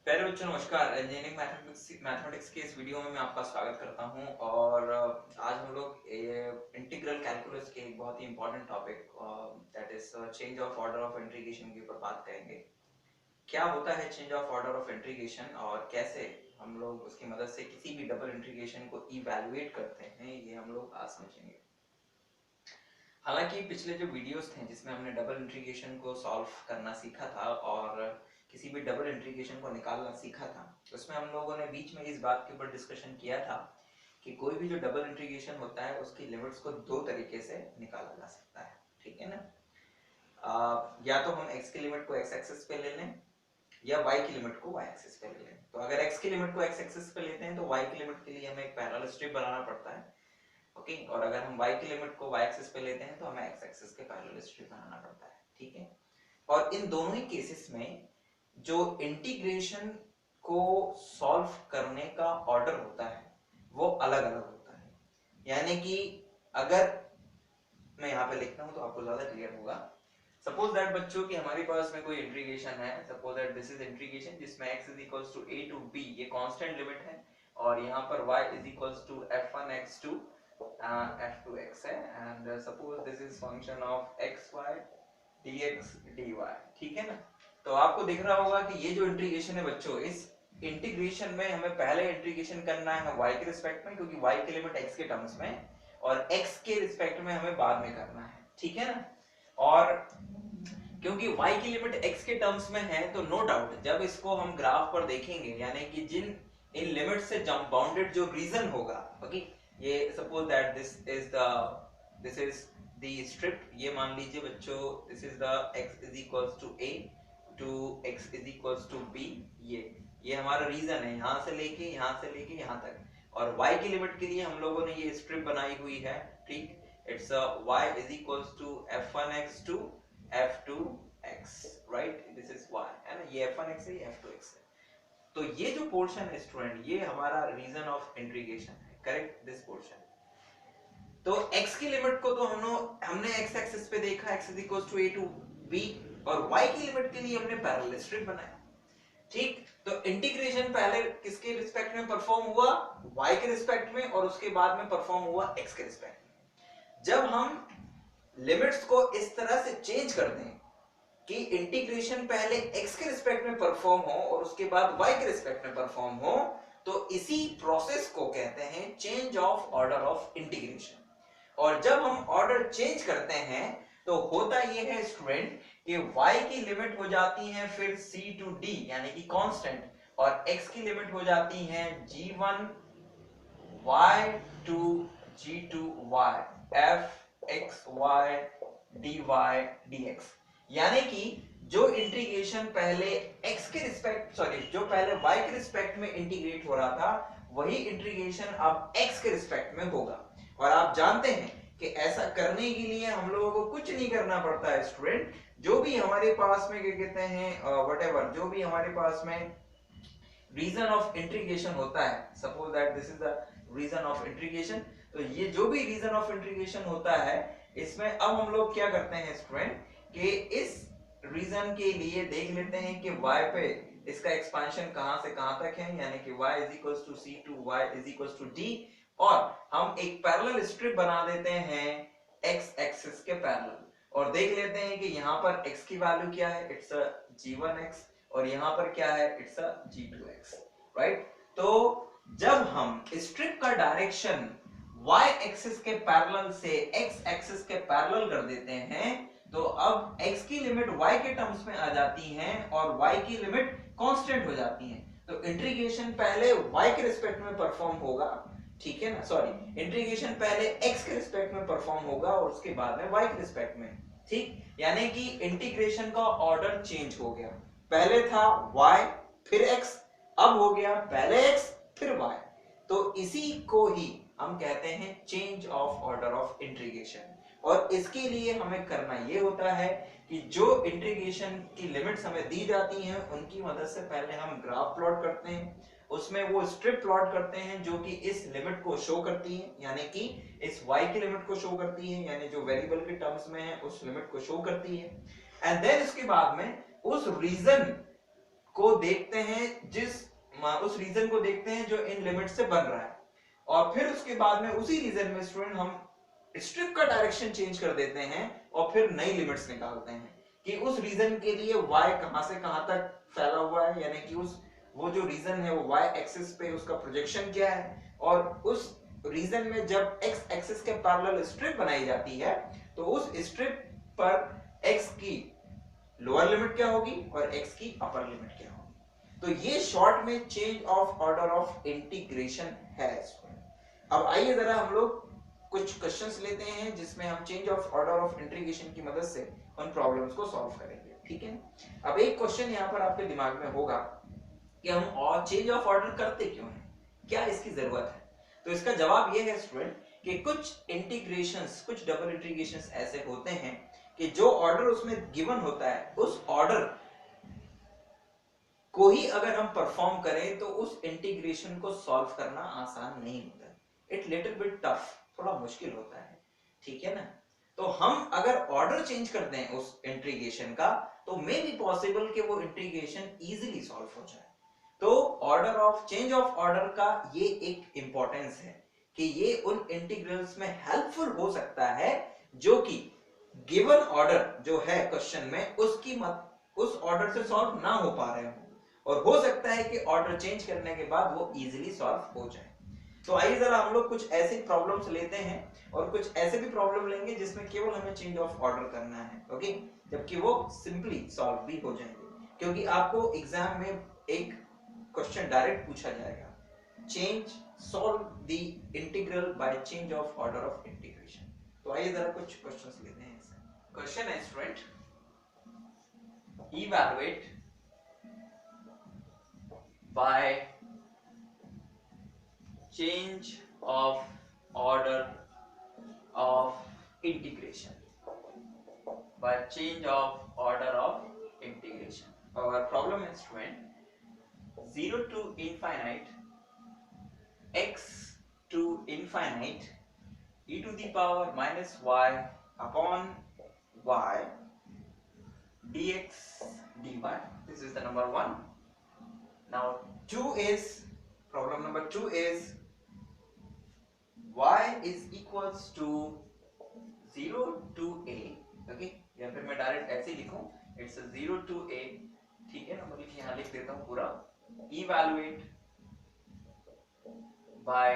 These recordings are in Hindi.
प्यारे बच्चों नमस्कार। इंजीनियरिंग मैथमेटिक्स के इस वीडियो में मैं आपका स्वागत करता हूं और आज हम लोग इंटीग्रल कैलकुलस के एक बहुत ही important topic that is change of order of integration के ऊपर बात करेंगे। क्या होता है change of order of integration और कैसे हम लोग उसकी मदद से किसी भी डबल इंटीग्रेशन को इवैल्यूएट करते हैं, ये हम लोग आज समझेंगे। हालांकि पिछले जो वीडियोस थे जिसमें हमने डबल इंटीग्रेशन को सॉल्व करना सीखा था और किसी भी डबल इंटीग्रेशन को निकालना सीखा था, उसमें हम लोगों ने बीच में इस बात के ऊपर डिस्कशन किया था कि कोई भी जो डबल इंटीग्रेशन होता है उसकी लिमिट्स को दो तरीके से निकाला जा सकता है। ठीक है ना? या तो हम x की लिमिट को x एक्सिस पे ले लें या y की लिमिट को y एक्सिस पे ले लें। तो अगर x की लिमिट को x एक्सिस पे लेते हैं तो y की लिमिट के लिए हमें एक पैरेलल स्ट्रिप बनाना पड़ता है। ओके, और अगर हम y की लिमिट को y एक्सिस पे लेते हैं तो हमें x एक्सिस के पैरेलल स्ट्रिप बनाना पड़ता है। ठीक है, और इन दोनों ही केसेस में जो इंटीग्रेशन को सॉल्व करने का ऑर्डर होता है वो अलग अलग होता है। यानी कि अगर मैं यहाँ पे लिखता हूँ तो आपको ज्यादा क्लियर होगा। सपोज दैट बच्चों की हमारे पास में कोई इंटीग्रेशन है। Suppose that this is integration जिसमें x is equals to a to b, ये कांस्टेंट लिमिट है, और यहाँ पर y is equals to f1x to f2x है, and suppose this is function of xy dx dy। ठीक है ना? तो आपको दिख रहा होगा कि ये जो इंटीग्रेशन है बच्चों, इस इंटीग्रेशन में हमें पहले इंटीग्रेशन करना है y के रिस्पेक्ट में, क्योंकि y की लिमिट x के टर्म्स में, और x के रिस्पेक्ट में हमें बाद में करना है। ठीक है ना? और क्योंकि y की लिमिट x के टर्म्स में है तो नो डाउट जब इसको हम ग्राफ पर देखेंगे, यानी कि जिन इन लिमिट से जंप बाउंडेड जो रीजन होगा, ओके, ये suppose that this is the strip, ये मान लीजिए बच्चों this is the x is equals to a to x is equals to b। ये हमारा रीजन है, यहां से लेके यहां तक, और y की लिमिट के लिए हम लोगों ने ये स्ट्रिप बनाई हुई है। ठीक, it's y is equals to f1x to f2x, right? This is y है ना, ये f1x है, ये f2x है। तो ये जो पोर्शन है स्टूडेंट, ये हमारा रीजन ऑफ इंटीग्रेशन है, करेक्ट? This portion. तो x की लिमिट को तो हमने x एक्सिस पे देखा, x is equals to a to b, और y की लिमिट के लिए हमने पैरेलल स्ट्रिप बनाया। ठीक, तो इंटीग्रेशन पहले किसके रिस्पेक्ट में परफॉर्म हुआ? y के रिस्पेक्ट में, और उसके बाद में परफॉर्म हुआ x के रिस्पेक्ट में। जब हम लिमिट्स को इस तरह से चेंज कर दें कि इंटीग्रेशन पहले x के रिस्पेक्ट में परफॉर्म हो और उसके बाद y के रिस्पेक्ट में परफॉर्म हो, तो इसी प्रोसेस को कहते हैं change of order of integration. और जब हम ऑर्डर चेंज करते हैं तो होता यह है स्टूडेंट कि y की लिमिट हो जाती है फिर c टू d यानी कि कांस्टेंट, और x की लिमिट हो जाती है g1 y to g2y f x y dy dx। यानी कि जो इंटीग्रेशन पहले x के रिस्पेक्ट जो पहले y के रिस्पेक्ट में इंटीग्रेट हो रहा था, वही इंटीग्रेशन अब x के रिस्पेक्ट में होगा। और आप जानते हैं कि ऐसा करने के लिए हम लोगों को कुछ नहीं करना पड़ता है स्टूडेंट। जो भी हमारे पास में क्या कहते हैं व्हाटएवर, जो भी हमारे पास में रीजन ऑफ इंटीग्रेशन होता है, suppose that this is the region of integration, तो ये जो भी रीजन ऑफ इंटीग्रेशन होता है, इसमें अब हम लोग क्या करते हैं स्टूडेंट कि इस रीजन के लिए देख लेते हैं कि y पे इसका एक्सपेंशन कहां से कहां तक है, यानी कि y is equals to c to y is equals to d, और हम एक पैरेलल स्ट्रिप बना देते हैं x एक्सिस के पैरेलल, और देख लेते हैं कि यहाँ पर x की वैल्यू क्या है, इट्स g1x, और यहाँ पर क्या है, इट्स g2x, राइट? तो जब हम स्ट्रिप का डायरेक्शन y एक्सिस के पैरेलल से x एक्सिस के पैरेलल कर देते हैं, तो अब x की लिमिट y के टर्म्स में आ जाती है और y की लिमिट कांस्टेंट हो जाती है। तो इंटीग्रेशन पहले y के रिस्पेक्ट में परफॉर्म होगा, ठीक है ना, सॉरी, इंटीग्रेशन पहले x के रिस्पेक्ट में परफॉर्म होगा और उसके बाद में y के रिस्पेक्ट में। ठीक, यानी कि इंटीग्रेशन का ऑर्डर चेंज हो गया, पहले था y फिर x, अब हो गया पहले x फिर y। तो इसी को ही हम कहते हैं change of order of integration. और इसके लिए हमें करना यह होता है कि जो इंटीग्रेशन की लिमिट्स हमें दी जाती हैं उनकी मदद से पहले हम ग्राफ प्लॉट करते हैं, उसमें वो स्ट्रिप प्लॉट करते हैं जो कि इस लिमिट को शो करती है, यानी कि इस y की लिमिट को शो करती है, यानी जो वेरिएबल के टर्म्स में है उस लिमिट को शो करती है। एंड देन इसके बाद में उस रीजन को देखते हैं, उस रीजन को देखते हैं जो इन लिमिट से बन रहा है, और फिर उसके बाद में उसी रीजन में स्टूडेंट हम स्ट्रिप का डायरेक्शन चेंज कर देते हैं और फिर नई लिमिट्स निकालते हैं कि उस रीजन के लिए y कहां से कहां तक फैला हुआ है, यानी कि वो जो रीजन है वो y एक्सिस पे उसका प्रोजेक्शन क्या है, और उस रीजन में जब x एक्सिस के पैरेलल स्ट्रिप बनाई जाती है तो उस स्ट्रिप पर x की लोअर लिमिट क्या होगी और x की अपर लिमिट क्या होगी। तो ये शॉर्ट में change of order of integration है। अब आइए जरा हम लोग कुछ क्वेश्चंस लेते हैं जिसमें हम change of order of integration की मदद से उन प्रॉब्लम्स को सॉल्व करेंगे, ठीक है। अब एक क्वेश्चन यहाँ पर आपके दिमाग में होगा कि हम और चेंज ऑफ ऑर्डर करते क्यों हैं, क्या इसकी जरूरत है। तो इसका जवाब ये है स्टूडेंट कि कुछ इंटीग्रेशंस, कुछ डबल इंटीग्रेशंस ऐसे होते हैं कि जो ऑर्डर उसमें गिवन होता है उस ऑर्डर को ही अगर हम परफॉर्म करें तो उस इंटीग्रेशन को सॉल्व करना आसान नहीं होता, इट लिटिल बिट टफ, थोड़ा मुश्किल होता है, ठीक है ना। तो हम अगर ऑर्डर चेंज करते हैं उस इंटीग्रेशन का तो मे बी पॉसिबल कि वो इंटीग्रेशन इजीली सॉल्व हो जाए। तो order of change of order का ये एक इंपॉर्टेंस है कि ये उन इंटीग्रल्स में हेल्पफुल हो सकता है जो कि गिवन ऑर्डर जो है क्वेश्चन में उस ऑर्डर से सॉल्व ना हो पा रहे हो, और हो सकता है कि ऑर्डर चेंज करने के बाद वो इजीली सॉल्व हो जाए। तो आइए जरा हम लोग कुछ ऐसे प्रॉब्लम्स लेते हैं और कुछ ऐसे भी प्रॉब्लम लेंगे जिसमें केवल हमें चेंज ऑफ ऑर्डर करना है, ओके, जबकि वो सिंपली सॉल्व भी हो जाएंगे, क्योंकि आपको एग्जाम में एक क्वेश्चन डायरेक्ट पूछा जाएगा, change solve the integral by change of order of integration. तो आइए जरा कुछ क्वेश्चंस लेते हैं। क्वेश्चन है student, evaluate by change of order of integration, by change of order of integration. Our problem is student 0 to infinite x to infinite e to the power minus y upon y dx dy. This is the number 1. Now problem number 2 is y is equals to 0 to a, okay, या फिर मैं डायरेक्ट ऐसे लिखूं, इट्स 0 to a, ठीक है ना, मतलब यहाँ लिख देता हूं पूरा, evaluate by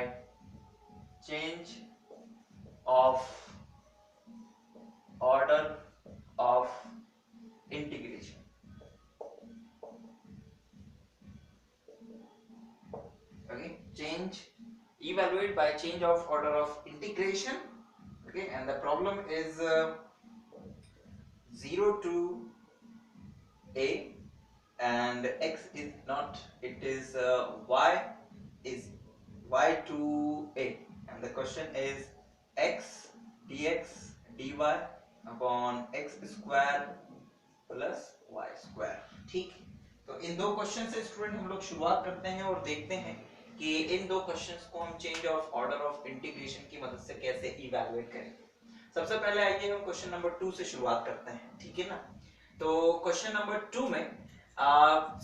change of order of integration. Okay, evaluate by change of order of integration, okay, and the problem is 0 to a and x is not, it is y is y to a, and the question is x dx dy upon x square plus y square, ठीक। तो इन दो क्वेश्चन से स्टूडेंट हम लोग शुरुआत करते हैं और देखते हैं कि इन दो क्वेश्चंस को हम change of order of integration की मदद से कैसे इवैल्यूएट करेंगे। सबसे पहले आइए हम क्वेश्चन नंबर 2 से शुरुआत करते हैं, ठीक है ना। तो क्वेश्चन नंबर 2 में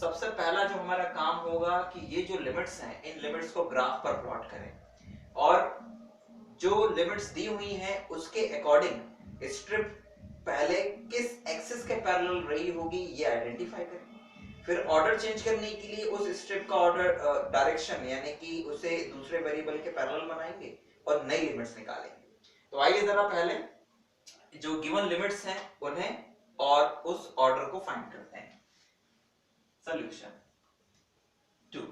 सबसे पहला जो हमारा काम होगा कि ये जो लिमिट्स हैं इन लिमिट्स को ग्राफ पर प्लॉट करें, और जो लिमिट्स दी हुई हैं उसके अकॉर्डिंग स्ट्रिप पहले किस एक्सिस के पैरेलल रही होगी ये आइडेंटिफाई करें, फिर ऑर्डर चेंज करने के लिए उस स्ट्रिप का ऑर्डर डायरेक्शन यानी कि उसे दूसरे वेरिएबल के पैरेलल बनाएंगे और नई लिमिट्स निकालेंगे। तो आइए जरा पहले जो गिवन लिमिट्स हैं उन्हें और उस ऑर्डर को फाइंड करते हैं। सॉल्यूशन 2,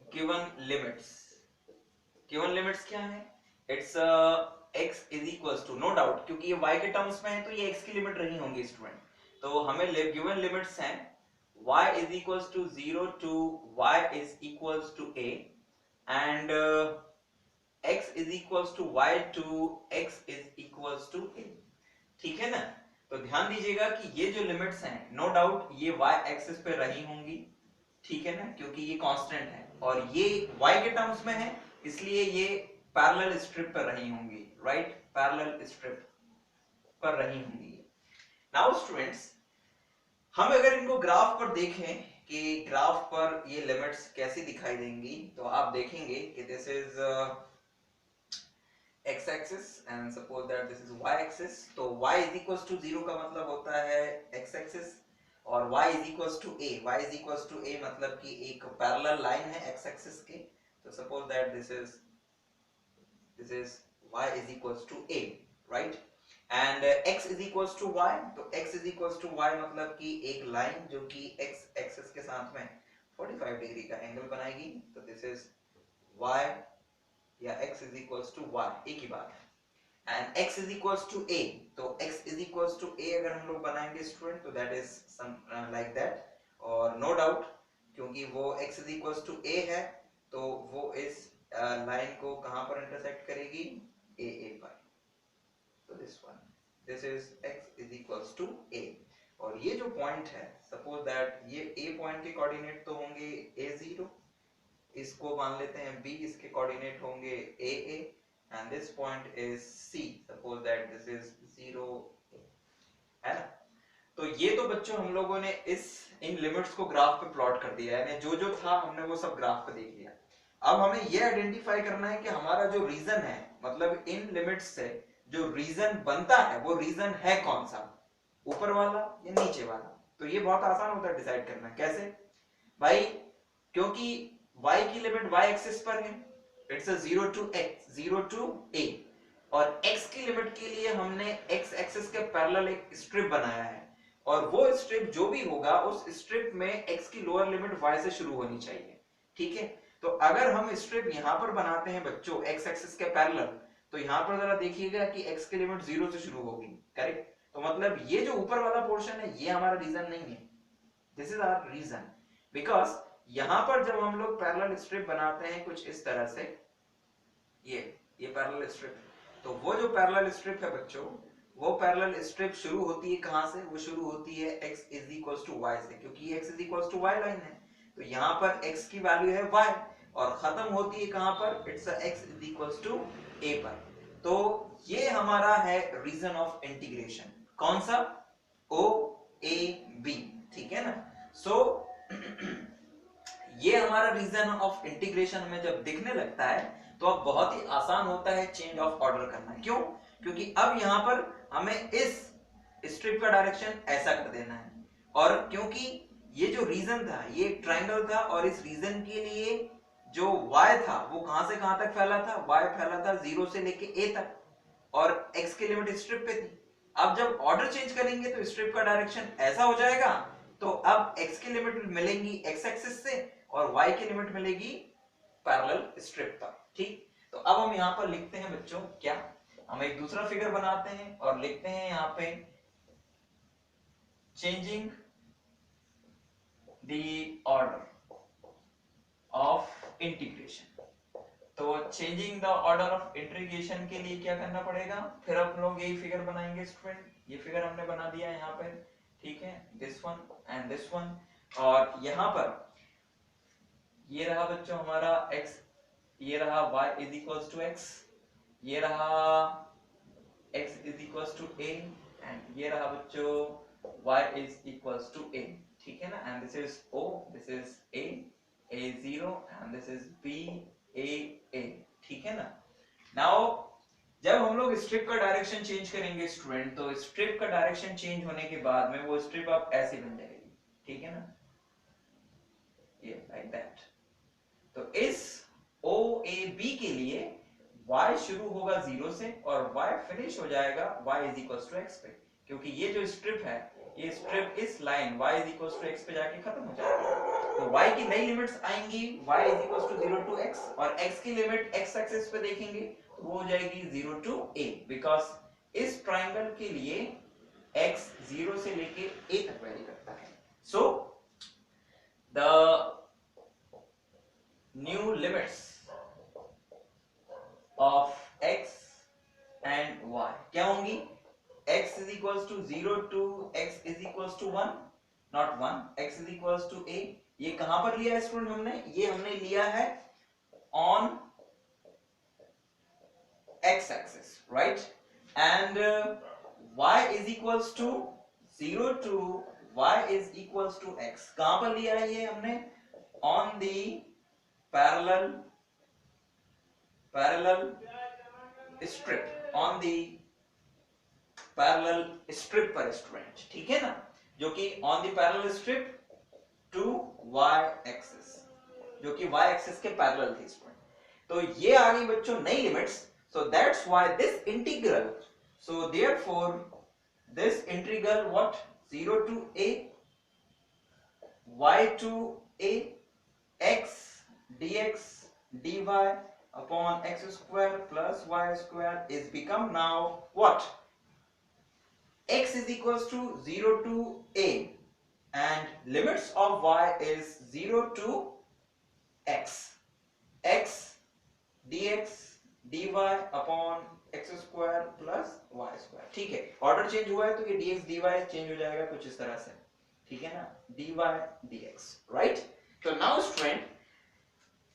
गिवन लिमिट्स क्या है, it's x is equals to, no doubt क्योंकि ये y के टर्म्स में है तो ये x की लिमिट रही होंगी स्टूडेंट, तो हमें गिवन लिमिट्स हैं y is equals to 0 to y is equals to a and x is equals to y to x is equals to a, ठीक है ना। तो ध्यान दीजिएगा कि ये जो लिमिट्स हैं नो डाउट ये y एक्सिस पे रही होंगी, ठीक है ना, क्योंकि ये कांस्टेंट है और ये y के टर्म्स में है इसलिए ये पैरेलल स्ट्रिप पर रही होंगी, राइट, पैरेलल स्ट्रिप पर रही होंगी। नाउ स्टूडेंट्स हम अगर इनको ग्राफ पर देखें कि ग्राफ पर ये लिमिट्स कैसी दिखाई देंगी, तो आप देखेंगे कि this is x axis and suppose that this is y axis. तो y इज इक्वल टू 0 का मतलब होता है x एक्सिस, और y is equal to a, y is equal to a मतलब कि एक पैरेलल लाइन है x एक्सिस के। तो suppose that this is y is equal to a, right. And x is equal to y, तो x is equal to y मतलब कि एक लाइन जो कि x एक्सिस के साथ में 45 डिग्री का एंगल बनाएगी। तो दिस इज y या x is equal to y, एक ही बात है। And x is equal to a, तो x is equal to a अगर हम लोग बनाएंगे स्टूडेंट, तो that is some like that. और नो डाउट, क्योंकि वो x is equal to a है, तो वो इस लाइन को कहां पर इंटरसेक्ट करेगी, a पर। तो this is x is equals to a, और ये जो पॉइंट है, सपोज दैट ये a पॉइंट के कोऑर्डिनेट तो होंगे a0, इसको मान लेते हैं b, इसके कोऑर्डिनेट होंगे aa, and this point is c, suppose that this is 0, है ना। तो ये तो बच्चों हम लोगों ने इन लिमिट्स को ग्राफ पे प्लॉट कर दिया है, यानी जो जो था हमने वो सब ग्राफ पे देख लिया। अब हमें ये आइडेंटिफाई करना है कि हमारा जो रीजन है, मतलब इन लिमिट्स से जो रीजन बनता है वो रीजन है कौन सा, ऊपर वाला या नीचे वाला। तो ये बहुत आसान होता है डिसाइड करना। कैसे भाई, क्योंकि y की लिमिट y एक्सिस पर है, it's 0 to x, 0 to a, और x की लिमिट के लिए हमने x एक्सिस के पैरेलल एक स्ट्रिप बनाया है, और वो स्ट्रिप जो भी होगा उस स्ट्रिप में x की लोअर लिमिट y से शुरू होनी चाहिए, ठीक है। तो अगर हम स्ट्रिप यहां पर बनाते हैं बच्चों x एक्सिस के पैरेलल, तो यहां पर जरा देखिएगा कि x की लिमिट 0 से शुरू होगी, करेक्ट। तो मतलब ये जो ऊपर वाला पोर्शन है ये हमारा रीजन नहीं है, this is our region, because यहां पर जब हम लोग पैरेलल स्ट्रिप बनाते हैं कुछ इस तरह से, ये पैरेलल स्ट्रिप, तो वो जो पैरेलल स्ट्रिप है बच्चों, वो पैरेलल स्ट्रिप शुरू होती है कहां से, वो शुरू होती है x is equal to y से, क्योंकि ये x is equal to y line है। तो यहां पर x की वैल्यू है y, और खत्म होती है कहां पर, it's x is equal to a पर। तो ये हमारा है रीजन ऑफ इंटीग्रेशन, कौन सा, o a b, ठीक है ना। सो ये हमारा रीजन ऑफ इंटीग्रेशन हमें जब दिखने लगता है, तो अब बहुत ही आसान होता है चेंज ऑफ ऑर्डर करना। क्यों, क्योंकि अब यहां पर हमें इस स्ट्रिप का डायरेक्शन ऐसा कर देना है, और क्योंकि ये जो रीजन था ये ट्रायंगल था, और इस रीजन के लिए जो y था वो कहां से कहां तक फैला था, y फैला था 0 से लेके a तक, और x की लिमिट स्ट्रिप पे थी। अब जब ऑर्डर चेंज करेंगे तो स्ट्रिप का डायरेक्शन ऐसा हो जाएगा, तो अब x की लिमिट मिलेंगी x एक्सिस से, और y की लिमिट मिलेगी पैरेलल स्ट्रिप पर, ठीक। तो अब हम यहां पर लिखते हैं बच्चों क्या, हम एक दूसरा फिगर बनाते हैं और लिखते हैं यहां पे changing the order of integration. तो changing the order of integration के लिए क्या करना पड़ेगा, फिर हम लोग यही फिगर बनाएंगे स्टूडेंट। ये फिगर हमने बना दिया यहाँ पे, ठीक है, this one and this one, और यहाँ पर ये रहा बच्चों हमारा x, ये रहा y is equals to x, ये रहा x is equals to a, and ये रहा बच्चों y is equals to a, ठीक है ना। And this is o, this is a0, and this is b a, ठीक है ना। नाउ जब हम लोग स्ट्रिप का डायरेक्शन चेंज करेंगे स्टूडेंट, तो स्ट्रिप का डायरेक्शन चेंज होने के बाद में वो स्ट्रिप अब ऐसे बन जाएगी, ठीक है ना, ये लाइक दैट। तो इस OAB के लिए y शुरू होगा 0 से और y फिनिश हो जाएगा y is equal to x पे, क्योंकि ये जो स्ट्रिप है, ये स्ट्रिप इस line y is equal to x पे जाके खत्म हो जाएगा। तो y की नई लिमिट्स आएंगी, y is equal to 0 to x, और x की लिमिट x एक्सिस पे देखेंगे तो वो हो जाएगी 0 टू a, बिकॉज इस ट्रायंगल के लिए x 0 से लेके a तक वैरी करता है। So the new limits of x and y क्या होंगी, x is equals to 0 to x is equals to 1, not 1, x is equals to a। ये कहां पर लिया है स्टूडेंट हमने, ये हमने लिया है on x axis, right, and y is equals to 0 to y is equals to x. कहां पर लिया है ये हमने? On the parallel strip, on the parallel strip पर स्टूडेंट, ठीक है ना, जो कि on the parallel strip to y axis, जो कि y एक्सिस के पैरेलल थी स्टूडेंट। तो ये आ गई बच्चों नई limits. So that's why this integral, so therefore this integral what 0 to a y to a x dx dy upon x square plus y square is become now what? X is equals to 0 to a and limits of y is 0 to x, x dx dy upon x square plus y square। ठीक है, ऑर्डर चेंज हुआ है तो ये dx dy चेंज हो जाएगा कुछ इस तरह से, ठीक है ना, dy dx, राइट। तो now student,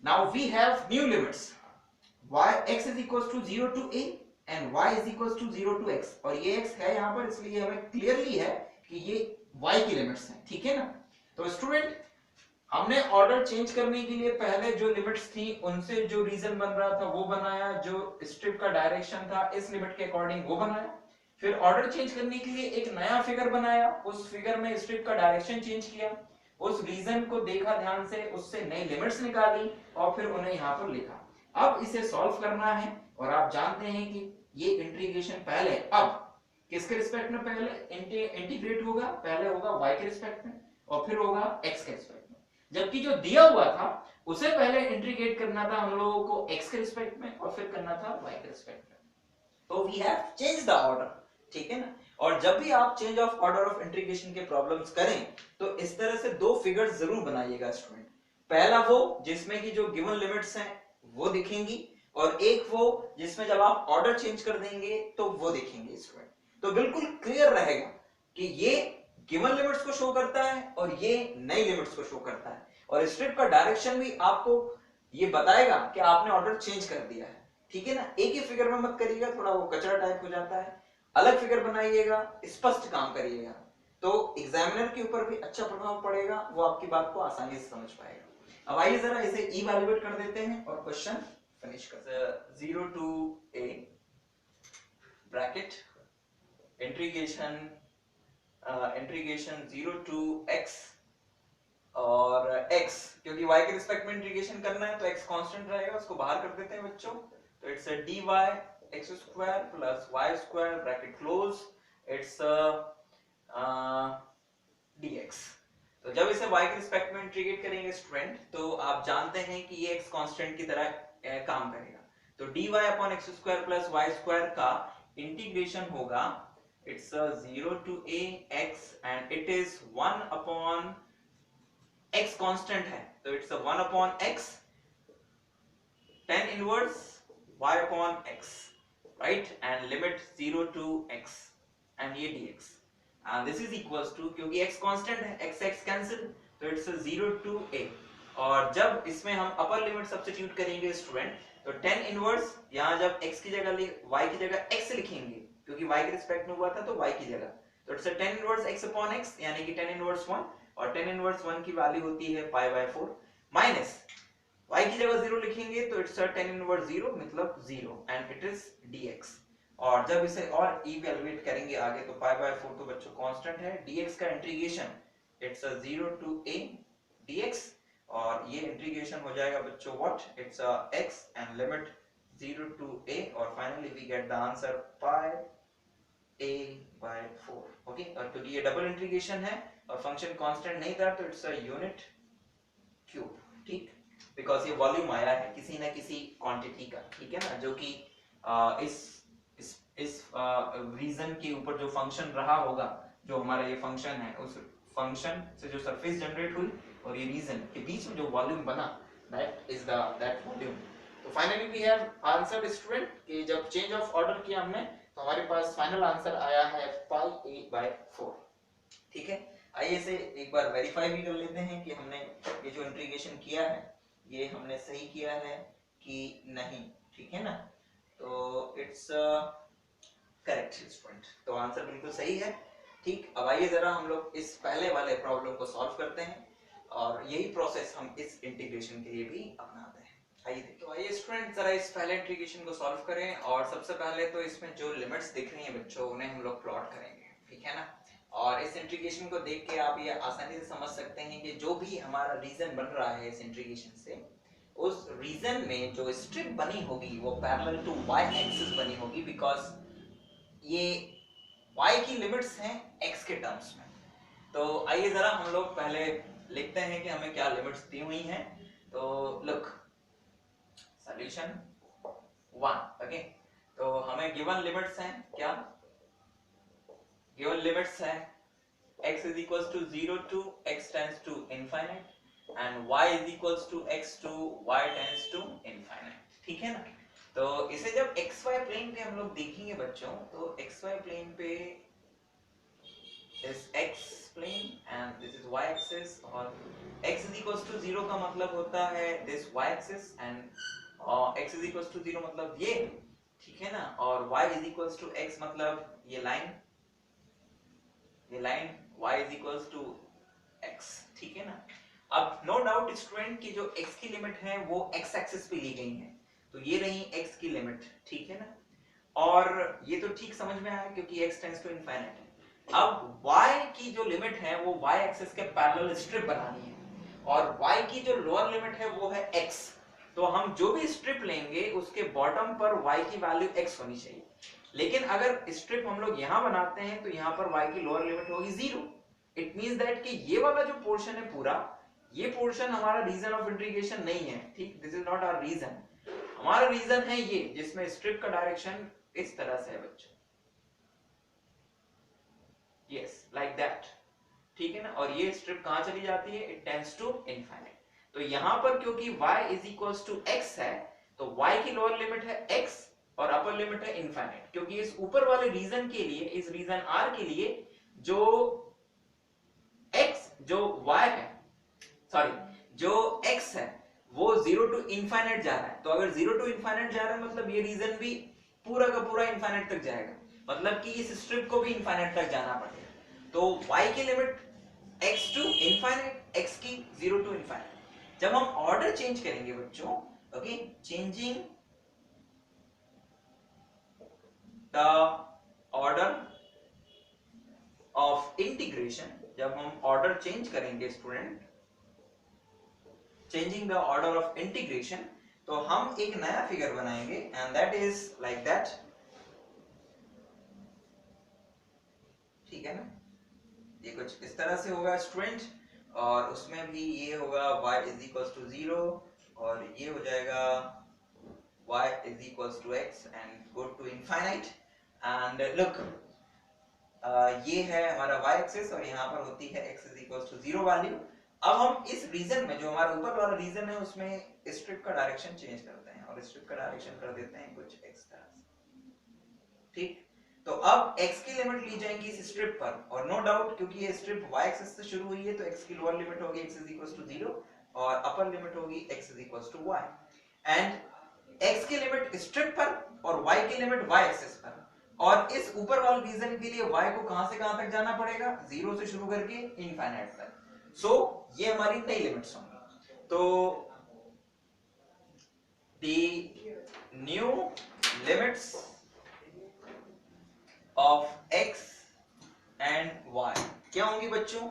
now we have new limits, y x is equals to 0 to a and y is equals to 0 to x, और ये x है यहाँ पर, इसलिए हमें क्लियरली है कि ये y की लिमिट्स हैं, ठीक है ना। तो स्टूडेंट, हमने ऑर्डर चेंज करने के लिए पहले जो लिमिट्स थी उनसे जो रीजन बन रहा था वो बनाया, जो स्ट्रिप का डायरेक्शन था इस लिमिट के अकॉर्डिंग वो बनाया, फिर ऑर्डर चेंज करने के लिए एक नया फिगर बनाया, उस फिगर में स्ट्रिप का डायरेक्शन चेंज किया, उस रीजन को देखा ध्यान से, उससे नई लिमिट्स निकाली और फिर उन्हें यहाँ पर लिखा। अब इसे सॉल्व करना है और आप जानते हैं कि ये इंटीग्रेशन पहले अब किसके रिस्पेक्ट में पहले इंटीग्रेट होगा, पहले होगा y के रिस्पेक्ट में और फिर होगा x के रिस्पेक्ट में, जबकि जो दिया हुआ था उसे पहले इंटीग्रेट करना था हम लोगों को x के रिस्पेक्ट में और फिर करना था y के रिस्पेक्ट में। तो we have change the order, ठीक है ना। और जब भी आप change of order of integration के प्रॉब्लम्स करें तो इस तरह से दो फिगर्स जरूर बनाइएगा स्टूडेंट। पहला वो जिसमें की जो गिवन लिमिट्स हैं वो दिखेंगी, और एक वो जिसमें जब आप ऑर्डर चेंज कर देंगे तो वो दिखेंगे स्टूडेंट। तो बिल्कुल क्लियर रहेगा कि ये गिवन लिमिट्स को शो करता है और ये नई लिमिट्स को शो करता है, और स्ट्रिप का डायरेक्शन भी आपको ये बताएगा कि आपने ऑर्डर चेंज कर दिया है, ठीक है ना। एक ही फिगर में मत करिएगा, थोड़ा वो कचरा टाइप हो जाता है, अलग फिगर बनाइएगा, स्पष्ट काम करिएगा, तो एग्जामिनर के ऊपर भी अच्छा प्रभाव पड़ेगा, वो आपकी बात को आसानी से समझ पाएगा। अब आइए जरा इसे इवैल्यूएट कर देते हैं और क्वेश्चन फिनिश कर। 0 to a bracket integration 0 to x, और x क्योंकि y के रिस्पेक्ट में इंटीग्रेशन करना है तो x कांस्टेंट रहेगा, उसको बाहर कर देते हैं बच्चों। तो it's dy x square plus y square bracket close, it's dx। तो जब इसे y के रिस्पेक्ट में इंटीग्रेट करेंगे स्टूडेंट तो आप जानते हैं कि ये x कांस्टेंट की तरह काम करेगा। तो dy upon x square plus y square का इंटीग्रेशन होगा, it's 0 to a x and it is 1 upon x constant है तो it's 1 upon x tan inverse y upon x, right, and limit 0 to x and ये dx and this is equals to, क्योंकि x कांस्टेंट है x x कैंसिल, तो it's 0 to a। और जब इसमें हम अपर लिमिट सब्स्टिट्यूट करेंगे स्टूडेंट तो tan इनवर्स, यहाँ जब x की जगह y की जगह x लिखेंगे क्योंकि y के रिस्पेक्ट में हुआ था तो y की जगह, तो it's tan inverse x upon x यानी कि tan इनवर्स 1, और tan इनवर्स 1 की वैल्यू होती है पाई बाय 4 माइनस y की जगह 0 लिखेंगे तो इट्स tan इनवर्स 0 मतलब 0 एंड इट इज dx। और जब इसे और इवैल्यूएट करेंगे आगे तो पाई बाय 4 तो बच्चों कांस्टेंट है, dx का integration it's 0 to a dx, और ये इंटीग्रेशन हो जाएगा बच्चों what, it's x and limit 0 to a, और finally we get the answer pi a by 4। Okay, और क्योंकि ये डबल इंटीग्रेशन है और फंक्शन कांस्टेंट नहीं था तो इट्स अ यूनिट क्यूब, ठीक, बिकॉज़ ये वॉल्यूम आया है किसी ना किसी क्वांटिटी का, ठीक है ना, जो कि इस रीजन के ऊपर जो फंक्शन रहा होगा, जो हमारा ये फंक्शन है उस फंक्शन से जो सरफेस जनरेट हुई और ये रीजन के बीच में जो वॉल्यूम बना, दैट इज दैट वॉल्यूम। तो finally we have answered student कि जब चेंज ऑफ ऑर्डर किया हमने तो हमारे पास फाइनल आंसर आया है पाई a by 4, ठीक है। आइए इसे एक बार वेरीफाई भी कर लेते हैं कि हमने ये जो इंटीग्रेशन किया है ये हमने सही किया है कि नहीं, ठीक है ना। तो इट्स करेक्ट स्टूडेंट, तो आंसर बिल्कुल सही है। ठीक, अब आइए जरा हम लोग इस पहले वाले प्रॉब्लम को सॉल्व करते हैं और यही प्रोसेस हम इस इंटीग्रेशन के लिए भी अपनाते हैं। आइए देखिए, तो आइए स्टूडेंट जरा इस पहले इंटीग्रेशन को सॉल्व करें और सबसे पहले तो इसमें जो लिमिट्स दिख रही हैं बच्चों उन्हें हम लोग प्लॉट करेंगे, ठीक है ना। और इस इंटीग्रेशन को देख के आप ये आसानी से समझ सकते हैं कि जो भी हमारा रीजन बन रहा है इस इंटीग्रेशन से, उस रीजन में जो स्ट्रिप बनी होगी वो पैरेलल टू वाई एक्सिस बनी होगी, बिकॉज ये y की लिमिट्स हैं x के टर्म्स में। तो आइए जरा हम लोग पहले लिखते हैं कि हमें क्या लिमिट्स दी हुई हैं। तो लुक, सॉल्यूशन 1, ओके। तो हमें गिवन लिमिट्स हैं, क्या गिवन लिमिट्स हैं x is equals to 0 to x tends to infinite and y is equals to x to y tends to infinite, ठीक है ना। तो इसे जब xy प्लेन पे हम लोग देखेंगे बच्चों, तो xy प्लेन पे is x plane and this is y axis, और x is equals to 0 का मतलब होता है this y axis and x is equals to 0 मतलब ये, ठीक है ना। और y is equals to x मतलब ये line y is equals to x, ठीक है ना। अब नो डाउट स्टूडेंट की जो x की लिमिट है वो x एक्सिस पे ली गई है, तो ये रही x की लिमिट, ठीक है ना। और ये तो ठीक समझ में आया क्योंकि x टेंड्स टू इनफाइनाइट है। अब y की जो लिमिट है वो y एक्सिस के पैरेलल स्ट्रिप बनानी है और y की जो लोअर लिमिट है वो है x, तो हम जो भी स्ट्रिप लेंगे उसके बॉटम पर y की वैल्यू x होनी चाहिए। लेकिन अगर स्ट्रिप हम लोग यहां बनाते हैं तो यहां पर y की लोअर लिमिट होगी 0। इट मींस दैट कि ये वाला जो पोर्शन है पूरा, ये पोर्शन हमारा रीजन ऑफ इंटीग्रेशन नहीं है, ठीक, this is not our region. हमारा रीजन है ये जिसमें स्ट्रिप का डायरेक्शन इस तरह से है बच्चों, यस लाइक दैट, ठीक है ना। और ये स्ट्रिप कहां चली जाती है, इट टेंड्स टू इनफाइनाइट। तो यहां पर क्योंकि y is equals to x है, तो y की लोअर लिमिट है x और अपर लिमिट है इनफाइनाइट, क्योंकि इस ऊपर वाले रीजन के लिए, इस रीजन R के लिए जो y है, सॉरी जो x है वो 0 टू इनफाइनाइट जा रहा है। तो अगर 0 टू इनफाइनाइट जा रहा है मतलब ये रीजन भी पूरा का पूरा इनफाइनाइट तक जाएगा, मतलब कि इस स्ट्रिप को भी इनफाइनाइट तक जाना पड़ेगा। तो y की limit x to infinite, x की 0 टू इनफाइनाइट। जब हम ऑर्डर चेंज करेंगे बच्चों, okay, changing the order of integration, जब हम ऑर्डर चेंज करेंगे student, changing the order of integration, तो हम एक नया फिगर बनाएंगे and that is like that, ठीक है ना। ये कुछ इस तरह से होगा स्टूडेंट, और उसमें भी ये होगा y इज इक्वल्स टू 0 और ये हो जाएगा y is equals to x and go to infinite. And look, ये है हमारा y एक्सिस और यहाँ पर होती है x is equals to 0 value. अब हम इस रीजन में, जो हमारा ऊपर वाला रीजन है, उसमें स्ट्रिप का डायरेक्शन चेंज करते हैं और स्ट्रिप का डायरेक्शन कर देते हैं कुछ इस तरह से, ठीक। तो अब x की लिमिट ली जाएगी इस स्ट्रिप पर, और नो डाउट क्योंकि ये स्ट्रिप y एक्सिस से शुरू हुई है तो x की लोअर लिमिट होगी x इज इक्वल्स टू 0 और अपर लिमिट होगी x is equals to y। And x की लिमिट स्ट्रिप पर और y की लिमिट y एक्सिस पर, और इस ऊपर वाले रीजन के लिए y को कहां से कहां तक जाना पड़ेगा, 0 से शुरू करके इनफाइनाइट तक। सो ये हमारी नई लिमिट्स होंगी। तो the new limits of x and y क्या होंगी बच्चों,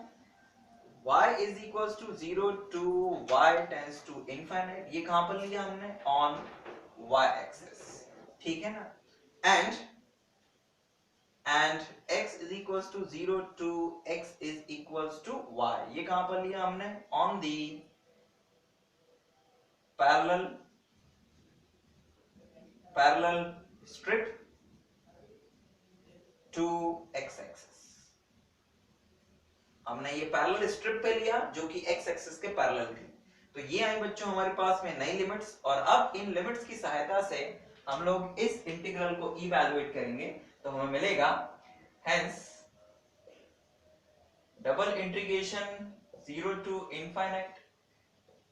y is equals to 0 to y tends to infinite, ये कहां पर लिया हमने, on y axis, ठीक है ना। and x is equals to 0 to x is equals to y, ये कहां पर लिया हमने, on the parallel strip to x axis। हमने ये पैरेलल स्ट्रिप पे लिया जो कि x एक्सिस के पैरेलल थी। तो ये आई बच्चों हमारे पास में नई लिमिट्स, और अब इन लिमिट्स की सहायता से हम लोग इस इंटीग्रल को इवैल्यूएट करेंगे, तो हमें मिलेगा hence double integration 0 to infinite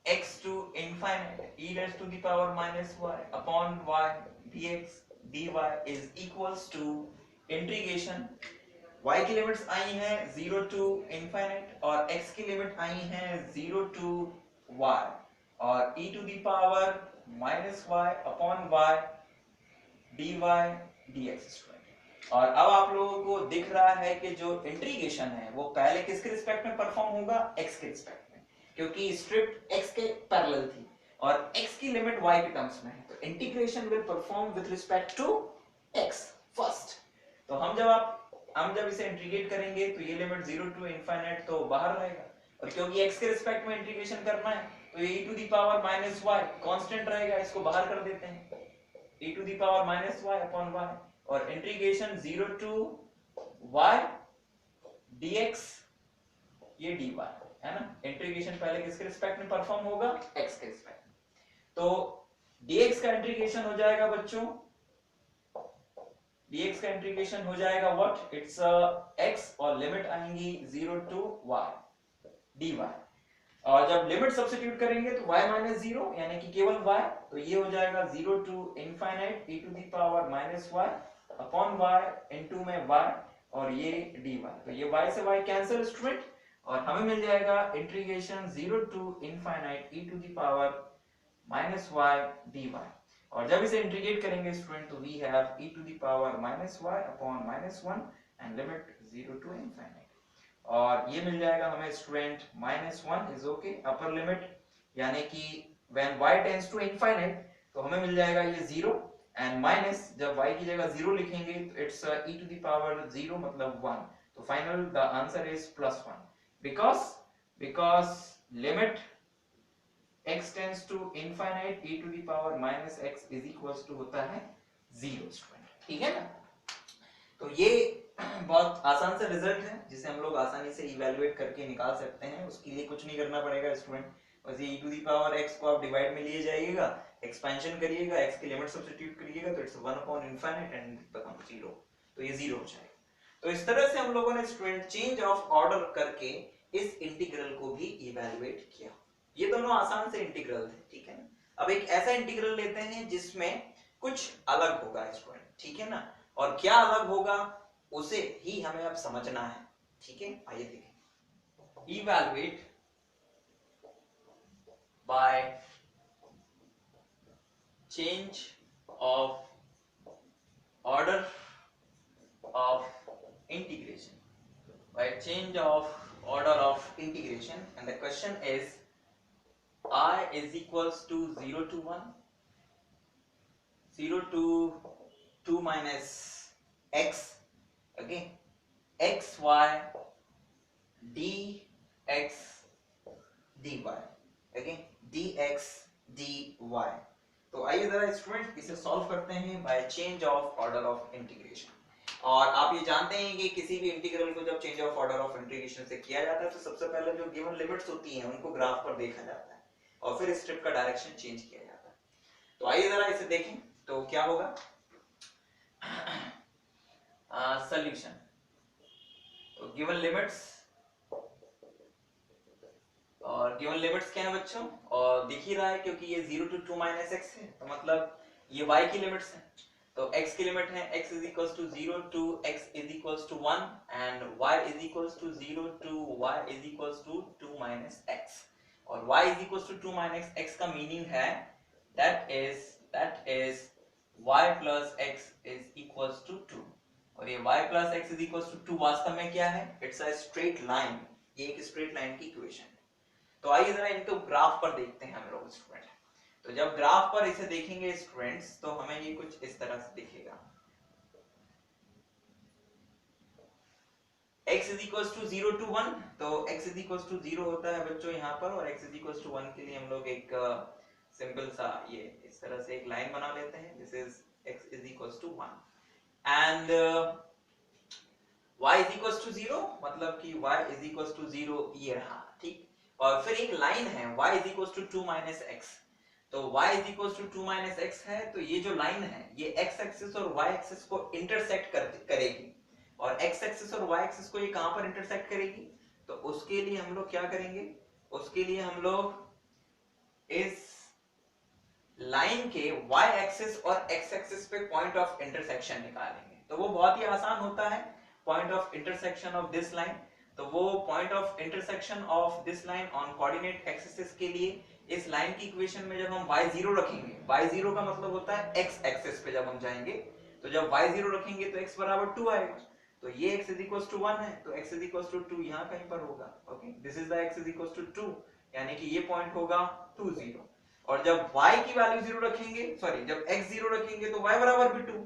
x to infinite e raised to the power minus y upon y dx dy is equals to integration y की लिमिट्स आई हैं 0 टू इनफाइनाइट और x की लिमिट आई हैं 0 टू y और e to the power minus y upon y dy dx square. और अब आप लोगों को दिख रहा है कि जो इंटीग्रेशन है वो पहले किसके रिस्पेक्ट में परफॉर्म होगा, x के रिस्पेक्ट में, क्योंकि स्ट्रिप x के पैरेलल थी और x की लिमिट y के टर्म्स में है, तो integration will perform with respect to x first. तो हम जब इसे इंटीग्रेट करेंगे तो ये लिमिट 0 टू इनफाइनाइट तो बाहर रहेगा, और क्योंकि x के रिस्पेक्ट में इंटीग्रेशन करना है तो ये e to the power minus y constant रहेगा, इसको बाहर कर देते हैं, e to the power minus y upon y और इंटीग्रेशन 0 टू y dx ये dy है ना। इंटीग्रेशन पहले किसके रिस्पेक्ट में परफॉर्म होगा, x के रिस्पेक्ट में। तो dx का इंटीग्रेशन हो जाएगा बच्चों, dx का इंटीग्रेशन हो जाएगा व्हाट, इट्स x और लिमिट आएंगी 0 टू y dy, और जब लिमिट सब्स्टिट्यूट करेंगे तो y माइनस 0 यानी कि केवल y, तो ये हो जाएगा 0 to infinite e to the power minus y upon y into में y और ये dy, तो ये y से y कैंसिल स्टूडेंट और हमें मिल जाएगा integration 0 to infinite e to the power minus y dy, और जब इसे इंटीग्रेट करेंगे स्टूडेंट तो we have e to the power minus y upon minus 1 and limit 0 to infinite, और ये मिल जाएगा हमें student minus 1 is okay upper limit, यानी कि when y tends to infinite तो हमें मिल जाएगा ये 0 एंड माइनस जब y की जगह 0 लिखेंगे तो it's e to the power 0 मतलब 1, तो final the answer is plus 1 because limit x tends to infinite e to the power minus x is equals to होता है 0 स्टूडेंट, ठीक है ना। तो ये बहुत आसान सा रिजल्ट है जिसे हम लोग आसानी से इवैल्यूएट करके निकाल सकते हैं, उसके लिए कुछ नहीं करना पड़ेगा स्टूडेंट, बस ये e to the power x को आप डिवाइड में लिए जाइएगा, एक्सपेंशन करिएगा, x की लिमिट सब्स्टिट्यूट करिएगा तो it's 1 upon infinite and become 0, तो ये 0 हो जाएगा। तो इस तरह से हम लोगों ने स्टूडेंट चेंज ऑफ ऑर्डर करके इस इंटीग्रल को भी इवैल्यूएट किया। ये दोनों आसान से इंटीग्रल थे, ठीक है ना। अब एक ऐसा इंटीग्रल लेते हैं जिसमें कुछ अलग होगा स्टूडेंट, ठीक है ना, और क्या अलग होगा उसे ही हमें अब समझना है, ठीक है। आइए देखें, evaluate by change of order of integration, by change of order of integration, and the question is I is equals to 0 to 1, 0 to 2 minus x, okay, x y dx dy, okay, dx dy। तो आइए जरा स्टूडेंट इसे सॉल्व करते हैं by change of order of integration. और आप ये जानते हैं कि किसी भी इंटीग्रल को जब change of order of integration से किया जाता है तो सबसे पहले जो गिवन लिमिट्स होती हैं उनको ग्राफ पर देखा जाता है और फिर स्ट्रिप का डायरेक्शन चेंज किया जाता है। तो आइए जरा इसे देखें तो क्या होगा। सॉल्यूशन, तो गिवन लिमिट्स, और गिवन लिमिट्स क्या है बच्चों, और दिख ही रहा है क्योंकि ये 0 to 2 minus x है, तो मतलब ये y की लिमिट्स है, तो x की लिमिट है x is equals to 0 to x is equals to 1 and y is equals to 0 to y is equals to 2 minus x, और y is equals to 2 minus x का मीनिंग है that is y plus x is equals to 2, और ये y plus x is equals to 2 वास्तव में क्या है, इट्स अ स्ट्रेट लाइन, ये एक स्ट्रेट लाइन की इक्वेशन है। तो आइए जरा इनको ग्राफ पर देखते हैं हम लोग स्टूडेंट। तो जब ग्राफ पर इसे देखेंगे स्टूडेंट्स तो हमें ये कुछ इस तरह से दिखेगा, x is equals to 0 to 1, तो x is equals to 0 होता है बच्चों यहाँ पर, और x is equals to 1 के लिए हम लोग एक सिंपल सा ये इस तरह से एक लाइन बना लेते हैं, this is x is equals to 1 and y is equals to 0, मतलब कि y is equals to 0 ये रहा, ठीक। और फिर एक लाइन है y is equals to 2 minus x, तो y is equals to 2 minus x है, तो ये जो लाइन है ये x एक्सिस और y एक्सिस को इंटरसेक्ट करेगी, और x एक्सिस और y एक्सिस को ये कहां पर इंटरसेक्ट करेगी, तो उसके लिए हम लोग क्या करेंगे, उसके लिए हम लोग इस लाइन के y एक्सिस और x एक्सिस पे पॉइंट ऑफ इंटरसेक्शन निकालेंगे। तो वो बहुत ही आसान होता है, point of intersection of this line, तो वो point of intersection of this line on coordinate axis के लिए इस लाइन की इक्वेशन में जब हम y0 रखेंगे, y0 का मतलब होता है x एक्सिस पे जब हम जाएंगे, तो जब y0 रखेंगे तो x बराबर 2 आएगा, तो ये x इज इक्वल टू 1 है, तो x इज इक्वल टू 2 यहाँ कहीं पर होगा। Okay, this is the x is equal to 2, यानी कि ये पॉइंट होगा 2 0। और जब y की वैल्यू 0 रखेंगे, सॉरी जब x 0 रखेंगे तो y बराबर भी 2,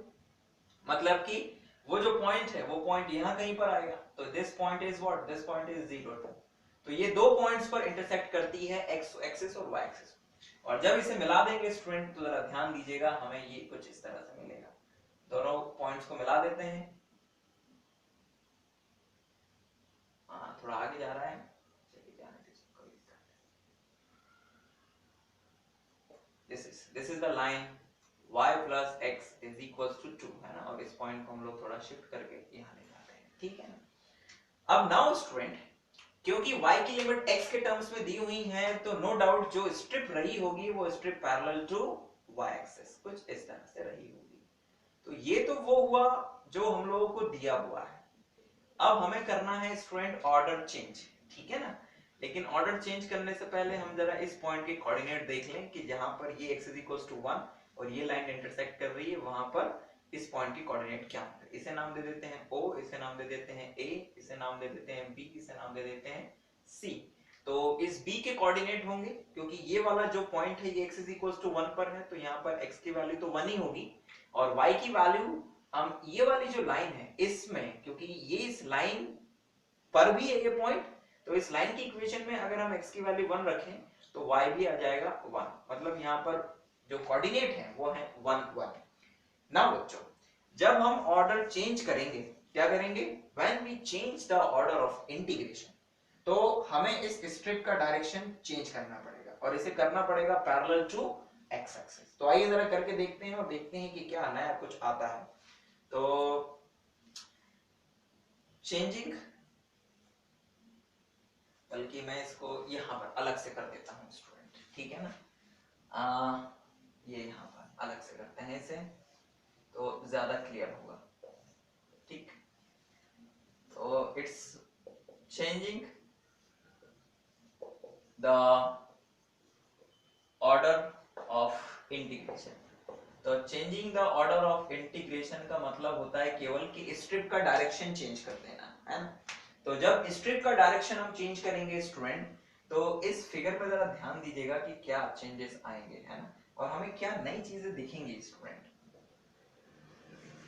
मतलब कि वो जो पॉइंट है वो पॉइंट यहाँ कहीं पर आएगा, तो this point is what, this point is 0 2। तो ये दो पॉइंट्स पर इंटरसेक्ट करती है x एक्सिस और y एक्सिस, और जब इसे मिला देंगे स्टूडेंट, तो जरा ध्यान दीजिएगा, हमें ये कुछ इस तरह से मिलेगा। दोनों पॉइंट्स को मिला देते हैं, हाँ थोड़ा आगे जा रहा है, चलिए जाने दीजिए, कोई दिक्कत नहीं। This is the line y plus x is equals to 2 है ना, और इस पॉइंट को हम लोग थोड़ा शिफ्ट करके यहाँ ले जाते हैं, ठीक है ना। अब नाउ स्टूडेंट, क्योंकि y की लिमिट x के टर्म्स में दी हुई है, तो नो डाउट जो स्ट्रिप रही होगी वो strip parallel to y axis कुछ इस तरह से रही होगी। तो ये तो वो हुआ जो हम लोगों को दिया हुआ है। अब हमें करना है स्टूडेंट ऑर्डर चेंज, ठीक है ना। लेकिन ऑर्डर चेंज करने से पहले हम जरा इस पॉइंट के कोऑर्डिनेट देख लें कि जहां पर ये x इक्वल्स टू 1 और ये लाइन इंटरसेक्ट कर रही है, वहां पर इस पॉइंट के कोऑर्डिनेट क्या होंगे। इसे नाम दे देते हैं O, इसे नाम दे देते हैं A, इसे नाम दे देते हैं B, इसे नाम दे देते हैं C। तो इस B के कोऑर्डिनेट होंगे, क्योंकि ये वाला जो पॉइंट है ये x इक्वल्स टू 1 पर है, तो यहाँ पर x की वैल्यू तो 1 ही होगी, और y की वैल्यू हम ये वाली जो लाइन है इसमें, क्योंकि ये इस लाइन पर भी है ये पॉइंट, तो इस लाइन की इक्वेशन में अगर हम x की वैल्यू 1 रखें तो y भी आ जाएगा 1, मतलब यहाँ पर जो कोऑर्डिनेट है वो है 1 1। नाउ बच्चों, जब हम ऑर्डर चेंज करेंगे, क्या करेंगे, when we change the order of integration, तो हमें इस स्ट्रिप का डायरेक्शन चेंज करना पड़ेगा, और इसे करना पड़ेगा पैरेलल टू x एक्सिस। तो आइए जरा करके देखते हैं और देखते हैं कि क्या नया कुछ आता है। तो चेंजिंग, बल्कि मैं इसको यहाँ पर अलग से कर देता हूँ स्टूडेंट, ठीक है ना। ये यहाँ पर अलग से करते हैं इसे, तो ज्यादा क्लियर होगा, ठीक। तो it's changing the order of integration. तो changing the order of integration का मतलब होता है केवल कि स्ट्रिप का डायरेक्शन चेंज कर देना, है ना। तो जब स्ट्रिप का डायरेक्शन हम चेंज करेंगे स्टूडेंट, तो इस फिगर पर जरा ध्यान दीजिएगा कि क्या चेंजेस आएंगे, है ना, और हमें क्या नई चीजें दिखेंगी स्टूडेंट।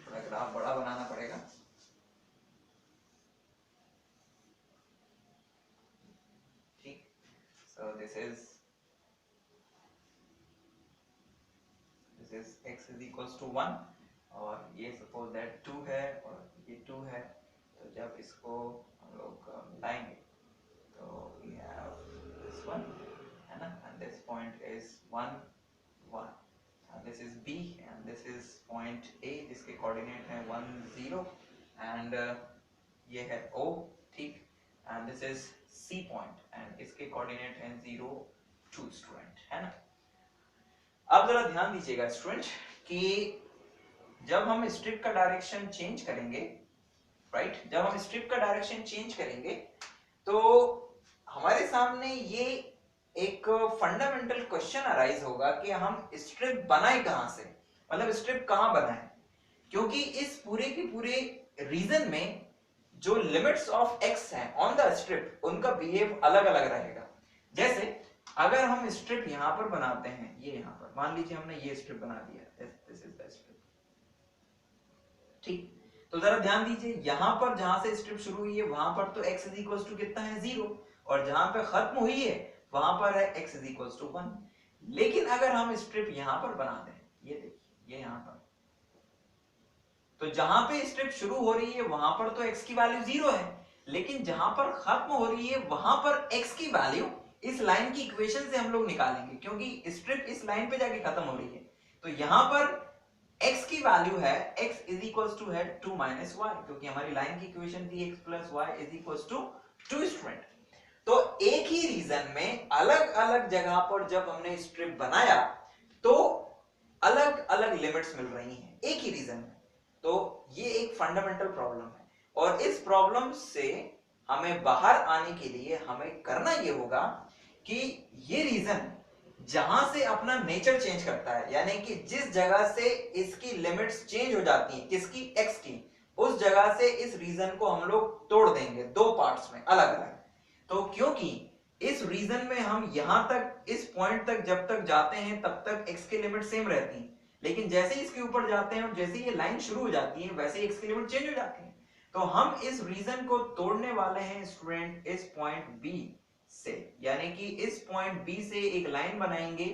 थोड़ा ग्राफ बड़ा बनाना पड़ेगा, ठीक। So this is x is equals to 1, और ये सपोज दैट 2 है और ये 2 है, तो जब इसको हम लोग मिलाएंगे तो we have this one, है ना, and this point is 1 1, and this is B, and this is point A जिसके कोऑर्डिनेट है 1 0, and ये है O, ठीक, and this is C point, and इसके कोऑर्डिनेट है 0 2 स्टूडेंट, है ना। अब जरा ध्यान दीजिएगा स्टूडेंट कि जब हम स्ट्रिप का डायरेक्शन चेंज करेंगे, राइट, जब हम स्ट्रिप का डायरेक्शन चेंज करेंगे तो हमारे सामने ये एक फंडामेंटल क्वेश्चन अराइज होगा कि हम स्ट्रिप बनाए कहां से, मतलब स्ट्रिप कहां बनाए, क्योंकि इस पूरे के पूरे रीजन में जो लिमिट्स ऑफ x हैं ऑन द स्ट्रिप, उनका बिहेव अलग अलग रहेगा। जैसे अगर हम स्ट्रिप यहां पर बनाते हैं, ये यहां पर मान लीजिए हमने ये स्ट्रिप बना दिया, दिस इज द स्ट्रिप, ठीक। तो जरा ध्यान दीजिए, यहां पर जहां से स्ट्रिप शुरू हुई है वहां पर तो x इज इक्वल्स टू कितना है 0, और जहां पे खत्म हुई है वहां पर है x इज इक्वल्स टू 1। लेकिन अगर हम स्ट्रिप यहां पर बना दें, ये देखिए ये यहां पर, तो जहां पे स्ट्रिप शुरू हो रही है वहां पर तो x की वैल्यू 0 है, लेकिन जहां पर खत्म हो रही है वहां पर x की वैल्यू इस लाइन की इक्वेशन से हम लोग निकालेंगे, क्योंकि स्ट्रिप इस लाइन पे जाके खत्म हो रही है। तो यहां पर x की वैल्यू है x इज इक्वल्स टू है 2 माइनस y, क्योंकि हमारी लाइन की इक्वेशन थी x plus y is equals to 2 student. तो एक ही रीजन में अलग अलग जगह पर जब हमने स्ट्रिप बनाया तो अलग अलग लिमिट्स मिल रही हैं एक ही रीजन में। तो ये एक फंडामेंटल प्रॉब्लम है, और इस प्रॉब्लम से हमें बाहर आने के लिए हमें करना ये होगा कि ये रीजन जहां से अपना नेचर चेंज करता है, यानी कि जिस जगह से इसकी लिमिट्स चेंज हो जाती हैं, किसकी, एक्स की, उस जगह से इस रीजन को हम लोग तोड़ देंगे दो पार्ट्स में अलग अलग। तो क्योंकि इस रीजन में हम यहां तक, इस पॉइंट तक जब तक जाते हैं तब तक एक्स की लिमिट सेम रहती है, लेकिन जैसे ही इसके ऊपर जाते हैं और जैसे ये लाइन शुरू हो जाती है वैसे ही एक्स की लिमिट चेंज हो जाती है। तो हम इस रीजन को तोड़ने वाले हैं स्टूडेंट इस पॉइंट बी से, यानी कि इस पॉइंट बी से एक लाइन बनाएंगे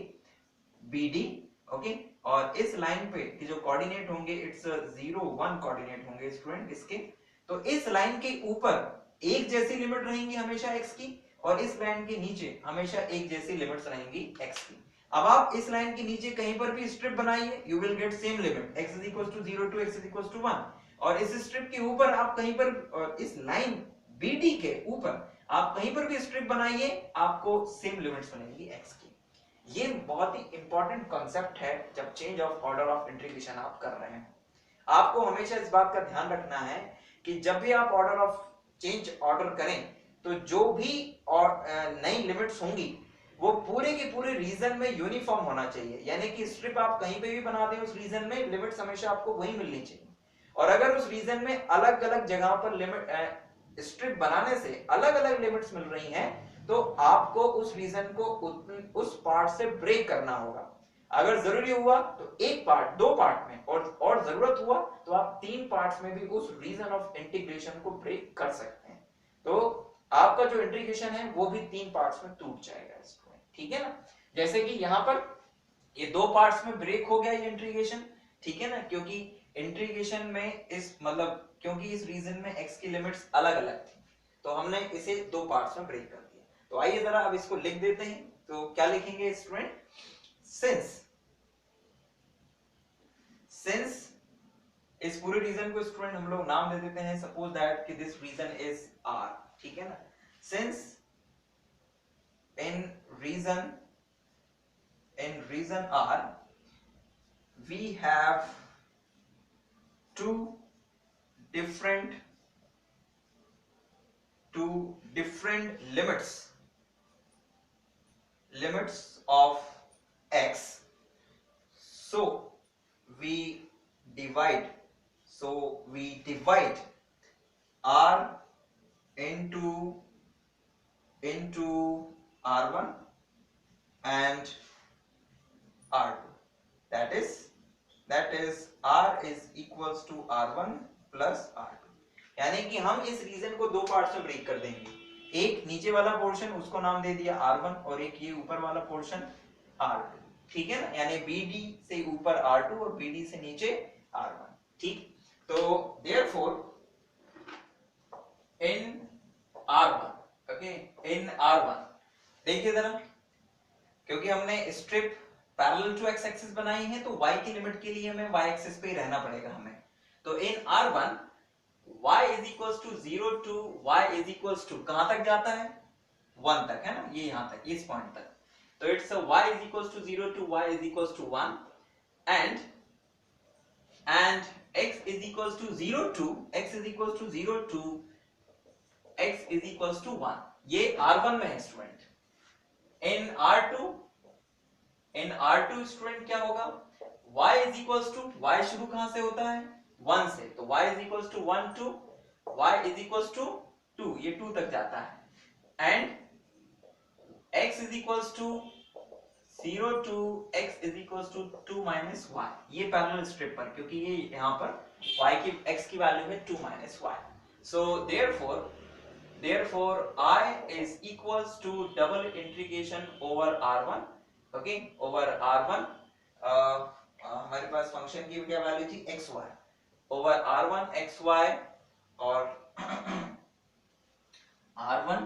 BD, ओके, और इस लाइन पे की जो कोऑर्डिनेट होंगे इट्स 0 1 कोऑर्डिनेट होंगे स्टूडेंट इसके। तो इस लाइन के ऊपर एक जैसी लिमिट रहेंगी हमेशा x की, और इस लाइन के नीचे हमेशा एक जैसी लिमिट्स रहेंगी x की। अब आप इस लाइन के नीचे कहीं पर भी स्ट्रिप बनाइए, you will get same limit x is equals to 0 to x is equals to 1, और इस स्ट्रिप के ऊपर आप कहीं पर, इस लाइन BD के ऊपर आप कहीं पर भी स्ट्रिप बनाइए, आपको सेम लिमिट्स मिलेंगी x की। ये बहुत ही इंपॉर्टेंट कॉन्सेप्ट है जब change of order of integration आप कर रहे हैं। आपको हमेशा इस बात का ध्यान रखना है कि जब भी आप ऑर्डर ऑफ चेंज ऑर्डर करें तो जो भी नई लिमिट्स होंगी वो पूरे के पूरे रीजन में यूनिफॉर्म होना चाहिए, यानी कि स्ट्रिप आप कहीं पे भी बना दें उस रीजन में लिमिट्स हमेशा आपको वही मिलनी चाहिए। और अगर उस रीजन में अलग अलग जगह पर लिमिट स्ट्रिप बनाने से अलग अलग लिमिट्स मिल रही हैं तो आपको उस रीजन को उस पार्ट से ब्रेक करना होगा। अगर जरूरी हुआ तो एक पार्ट, दो पार्ट में, और जरूरत हुआ तो आप तीन पार्ट्स में भी उस रीजन ऑफ इंटीग्रेशन को ब्रेक कर सकते हैं। तो आपका जो इंटीग्रेशन है वो भी तीन पार्ट्स में टूट जाएगा इसको, ठीक है ना। जैसे कि यहाँ पर ये दो पार्ट्स में ब्रेक हो गया ये इंटीग्रेशन, ठीक है ना, क्योंकि इंटीग्रेशन में इस मतलब क्योंकि इस रीजन में x की लिमिट्स अलग अलग थी तो हमने इसे दो पार्ट्स में ब्रेक कर दिया। तो आइए जरा अब इसको लिख देते हैं। तो क्या लिखेंगे स्टूडेंट, सिंस इस पूरे रीजन को स्टूडेंट हम लोग नाम दे देते हैं, सपोज दैट कि दिस रीजन इज R, ठीक है ना। Since in region R we have two different limits of x, so we divide R into R1 and R2, that is R is equals to R1 plus R2। यानी कि हम इस रीजन को दो पार्ट्स में ब्रेक कर देंगे, एक नीचे वाला पोर्शन उसको नाम दे दिया R1 और एक ये ऊपर वाला पोर्शन R2, ठीक है ना। यानी BD से ऊपर R2 और BD से नीचे R1, ठीक। तो therefore in R1, okay, in R1 देखिए जरा, क्योंकि हमने strip parallel to x axis बनाई है तो y की लिमिट के लिए हमें y एक्सिस पे ही रहना पड़ेगा हमें। तो इन R1 y is equals to 0 to y is equals to कहां तक जाता है, 1 तक, है ना, ये यहां तक, इस पॉइंट तक। तो it's y is equals to 0 to y is equals to 1 and x is equals to 0 to x is equals to 0 to x is equals to 1, ये R1 में है स्टूडेंट। इन R2 स्टूडेंट क्या होगा, y is equals to, y शुरू कहां से होता है, 1 से, तो y is equals to 1 to y is equals to 2, ये 2 तक जाता है, and x is equals to 0 to x is equals to 2 minus y, ये पैरेलल स्ट्रिप पर, क्योंकि ये यहां पर y की x की वैल्यू है 2 minus y। So therefore I is equals to double integration over R1, okay, over R1 हमारे पास फंक्शन की क्या वैल्यू थी, xy, over R1 xy और R1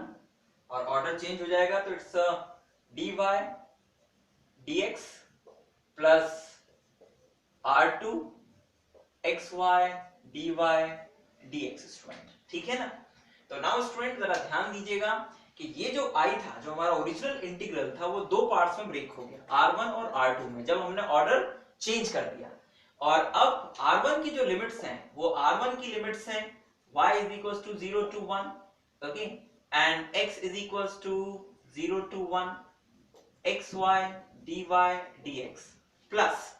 और ऑर्डर चेंज हो जाएगा तो it's dy dx plus R2 xy dy dx student, ठीक है ना। तो नाउ स्टूडेंट जरा ध्यान दीजिएगा कि ये जो I था, जो हमारा ओरिजिनल इंटीग्रल था, वो दो पार्ट्स में ब्रेक हो गया, R1 और R2 में, जब हमने ऑर्डर चेंज कर दिया। और अब R1 की जो लिमिट्स हैं वो R1 की लिमिट्स हैं y is equals to 0 to 1, okay, and x is equals to 0 to 1 xy dy dx plus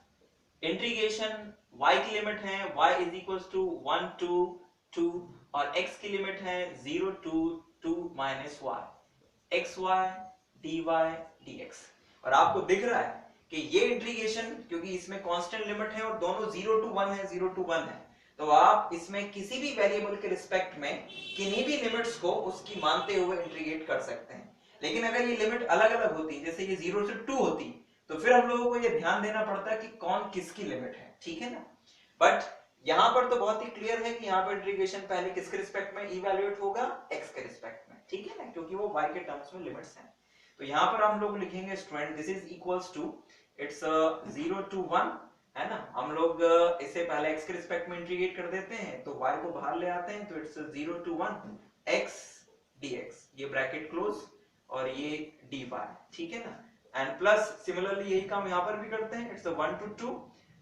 integration y की लिमिट है y is equals to 1 to 2 और x की लिमिट है 0 to 2 minus y xy dy dx। और आपको दिख रहा है कि ये इंटीग्रेशन क्योंकि इसमें कांस्टेंट लिमिट है और दोनों 0 to 1 है 0 to 1 है, तो आप इसमें किसी भी वेरिएबल के रिस्पेक्ट में किन्हीं भी लिमिट्स को उसकी मानते हुए इंटीग्रेट कर सकते हैं। लेकिन अगर ये लिमिट अलग अलग होती, जैसे ये 0 से 2 होती, तो फिर हम लोगों को ये ध्यान देना पड़ता है कि कौन किसकी लिमिट है, ठीक है ना। बट यहाँ पर तो बहुत ही क्लियर है कि यहाँ पर इंटीग्रेशन पहले किसके रिस्पेक्ट में इवैल्यूएट होगा, x के रिस्पेक्ट में, ठीक है ना, क्योंकि वो y के टर्म्स में लिमिट्स हैं। तो यहाँ पर हम लोग लिखेंगे student this is equals to it's 0 to 1 है ना, हम लोग इसे पहले x के रिस्पेक्ट में इंटीग्रेट कर देते हैं तो y को बाहर ले आते हैं, तो इट्स 0 to 1 x dx, ये ब्रैकेट क्लोज और ये dy, ठीक है ना। एंड प्लस सिमिलरली यही काम यहाँ पर भी करते हैं, इट्स 1 to 2,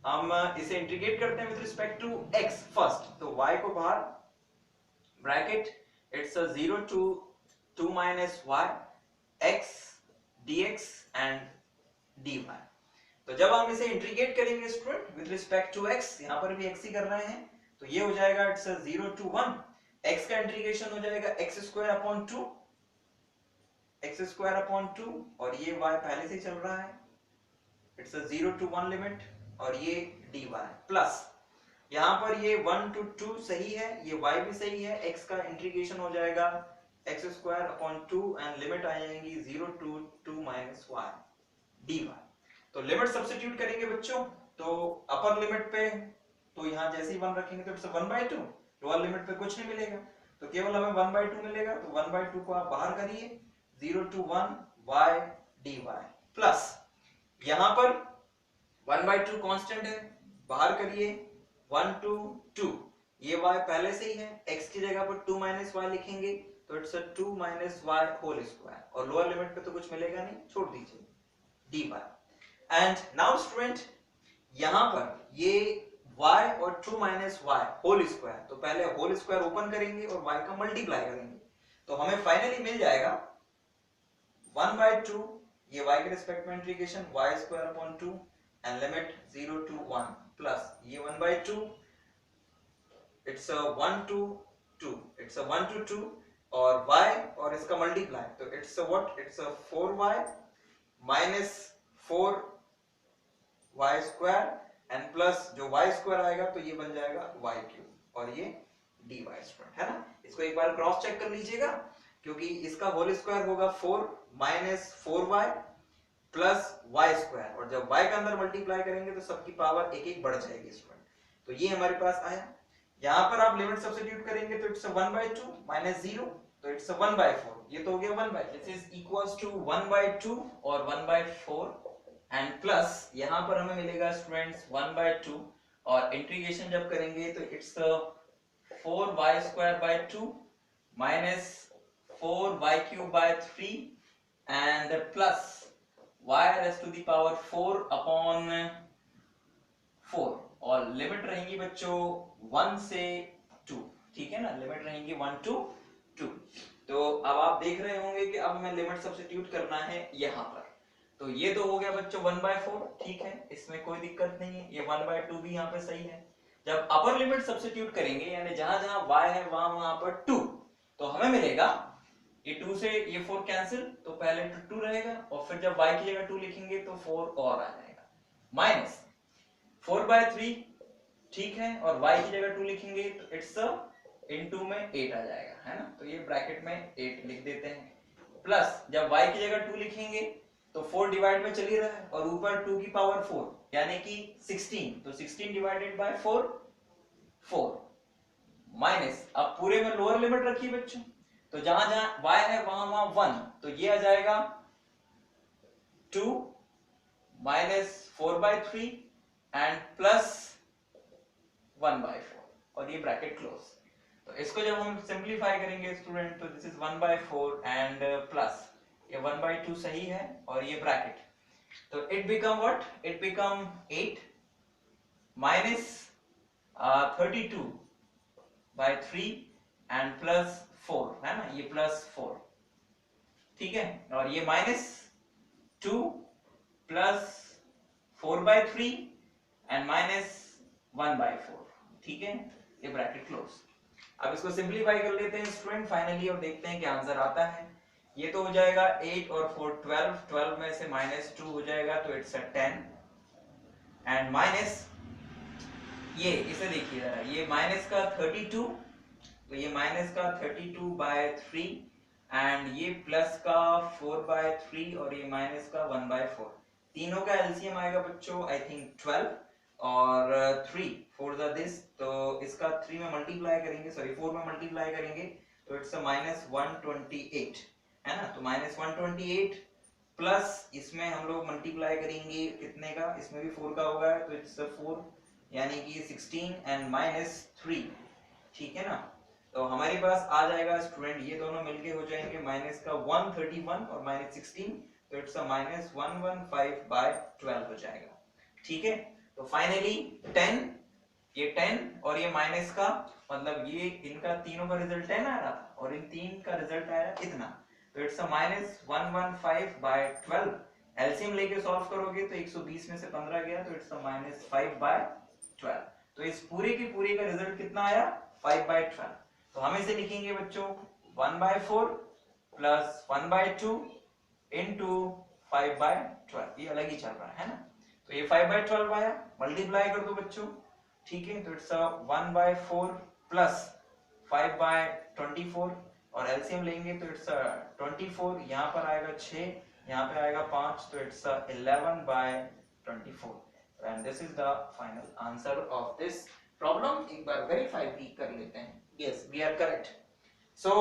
हम इसे इंटीग्रेट करते हैं with respect to x first, तो y को बाहर bracket it's 0 to 2 minus y x dx and dy। तो जब हम इसे इंटीग्रेट करेंगे student with respect to x, यहाँ पर भी x ही कर रहे हैं, तो ये हो जाएगा इट्स 0 to 1 x का इंटीग्रेशन हो जाएगा x स्क्वायर अपॉन 2 और ये y पहले से ही चल रहा है, इट्स 0 to 1 लिमिट और ये dy प्लस यहाँ पर ये 1 to 2 सही है, ये y भी सही है, x का इंटीग्रेशन हो जाएगा x square upon 2 and limit आ जाएंगी 0 to 2 minus y dy। तो लिमिट सब्स्टिट्यूट करेंगे बच्चों, तो अपर लिमिट पे तो यहाँ जैसे ही 1 रखेंगे तो इट्स 1/2, लोअर लिमिट पे कुछ नहीं मिलेगा, तो केवल हमें 1/2 मिलेगा, तो 1/2 को आप बाहर करिए, 0 to 1 y dy प्लस यहाँ पर 1/2 कांस्टेंट है, बाहर करिए 1 to 2, ये y पहले से ही है, x की जगह पर 2 minus y लिखेंगे तो it's 2 minus y whole square और लोअर लिमिट पे तो कुछ मिलेगा नहीं, छोड़ दीजिए dy। एंड नाउ स्टूडेंट यहाँ पर ये y और 2 minus y होल स्क्वायर, तो पहले होल स्क्वायर ओपन करेंगे और y का मल्टीप्लाई करेंगे, तो हमें फाइनली मिल जाएगा 1/2, ये y के रिस्पेक्ट में integration y square upon 2 and limit 0 to 1 plus ये 1/2 इट्स 1 to 2, इट्स 1 to 2 और y और इसका मल्टीप्लाई, तो it's what, it's 4y minus 4y square and plus जो y स्क्वायर आएगा तो ये बन जाएगा y क्यूब और ये dy स्क्वायर, है ना। इसको एक बार क्रॉस चेक कर लीजिएगा, क्योंकि इसका होल स्क्वायर होगा 4 minus 4y plus y square और जब y का अंदर मल्टीप्लाई करेंगे तो सबकी पावर एक एक बढ़ जाएगी स्टूडेंट, तो ये हमारे पास आया। यहाँ पर आप लिमिट सब्स्टिट्यूट करेंगे तो इट्स 1/2 माइनस 0, तो इट्स 1/4, ये तो हो गया 1/, दिस इज इक्वल्स टू 1/2 और 1/4 एंड प्लस यहाँ पर हमें मिलेगा स्टूडेंट्स 1/2 और इंटीग्रेशन जब करेंगे तो it's 4y square by 2 minus 4y cube by 3 and plus y raised to the power 4 upon 4 और लिमिट रहेंगी बच्चों 1 से 2, ठीक है ना, लिमिट रहेंगी 1 to 2। तो अब आप देख रहे होंगे कि अब हमें लिमिट सब्स्टिट्यूट करना है यहाँ पर, तो ये तो हो गया बच्चों 1/4, ठीक है, इसमें कोई दिक्कत नहीं है, ये 1/2 भी यहाँ पे सही है। जब अपर लिमिट सब्स्टिट्यूट करेंगे यानी जहां जहां y है वहां पर 2, तो हमें मिलेगा ये 2 से ये 4 कैंसिल, तो पहले 2 रहेगा और फिर जब y की जगह 2 लिखेंगे तो 4 और आ जाएगा माइनस 4/3, ठीक है, और y की जगह 2 लिखेंगे तो इट्स इनटू में 8 आ जाएगा, है ना, तो ये ब्रैकेट में 8 लिख देते हैं प्लस जब y की जगह 2 लिखेंगे तो 4 डिवाइड में चल ही रहा है और ऊपर 2 की पावर 4 यानी कि 16, तो 16 डिवाइडेड बाय 4 माइनस, अब पूरे में लोअर लिमिट रखिए बच्चों, तो जहां जहां y है वहां 1, तो ये आ जाएगा 2 माइनस 4/3 एंड प्लस 1/4 और ये ब्रैकेट क्लोज। तो इसको जब हम सिंपलीफाई करेंगे स्टूडेंट तो दिस इज 1/4 एंड प्लस ये 1/2 सही है और ये ब्रैकेट, तो it become what, it become 8 minus 32/3 and +4 है ना, ये +4, ठीक है, और ये -2 +4/3 एंड -1/4, ठीक है, ये ब्रैकेट क्लोज। अब इसको सिंपलीफाई कर लेते हैं स्टूडेंट फाइनली और देखते हैं क्या आंसर आता है। ये तो हो जाएगा 8 और 4 12, 12 में से -2 हो जाएगा तो इट्स 10 एंड माइनस ये इसे देखिए जरा, ये माइनस का 32, तो ये माइनस का 32/3 एंड ये प्लस का 4/3 और ये माइनस का 1/4, तीनों का एलसीएम आएगा बच्चों आई थिंक 12 और 3 4 दिस, तो इसका 3 में मल्टीप्लाई करेंगे, सॉरी 4 में मल्टीप्लाई करेंगे तो इट्स -128 है ना, तो -128 प्लस इसमें हम लोग मल्टीप्लाई करेंगे कितने का, इसमें भी 4 का होगा तो इट्स 4 यानी कि 16 एंड -3, ठीक है ना, तो हमारे पास आ जाएगा स्टूडेंट ये दोनों मिलके हो जाएंगे माइनस का 131 और -16, तो इट्स -115/12 हो जाएगा, ठीक है। तो फाइनली 10, ये 10 और ये माइनस का मतलब ये इनका तीनों का रिजल्ट 10 आ रहा था और इन तीन का रिजल्ट आया इतना, तो इट्स -115/12, एलसीएम लेके सॉल्व करोगे तो 120 में से 15 गया तो इट्स -5/12, तो इस पूरे के पूरे का रिजल्ट कितना आया 5/12, तो हम इसे लिखेंगे बच्चों 1/4 प्लस 1/2 इंटू 5/12, ये अलग ही चल रहा है ना, तो ये 5/12 आया, मल्टीप्लाई कर दो बच्चों, ठीक है, तो इट्स 1/4 प्लस 5/24 और एलसीएम लेंगे तो इट्स 24, यहाँ पर आएगा 6, यहाँ पे आएगा 5, तो it's 11/24 and this is the final answer of this problem. एक बार वेरीफाई भी कर लेते हैं, yes we are correct. So